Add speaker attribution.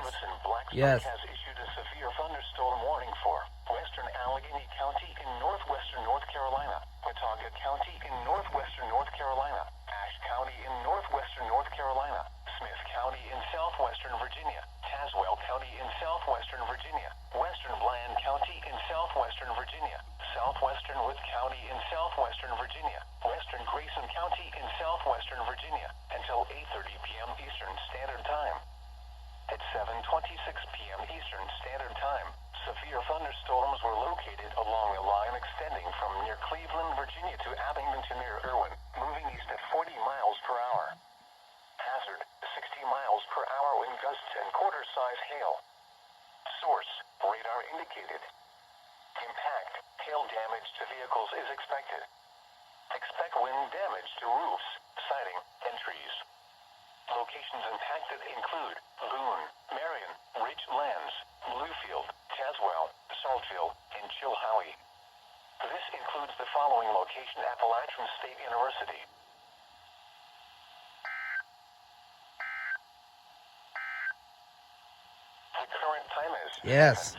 Speaker 1: Service in Blacksburg
Speaker 2: Yes.
Speaker 1: has issued a severe thunderstorm warning for western Allegheny County in northwestern North Carolina, Watauga County in northwestern North Carolina, Ashe County in northwestern North Carolina, Smith County in southwestern Virginia, Tazewell County in southwestern Virginia, western Bland County in southwestern Virginia, southwestern Wood County in southwestern Virginia, western Grayson County in southwestern Virginia, until 8:30 p.m. Eastern Standard Time. At 7:26 p.m. Eastern Standard Time, severe thunderstorms were located along a line extending from near Cleveland, Virginia to Abingdon to near Irwin, moving east at 40 miles per hour. Hazard, 60 miles per hour wind gusts and quarter-size hail. Source, radar indicated. Impact, hail damage to vehicles is expected. Expect wind damage to roofs, siding, and trees. Locations impacted include Boone, Marion, Ridgelands, Bluefield, Tazewell, Saltville, and Chilhowie. This includes the following location: Appalachian State University. The current time is
Speaker 2: Yes.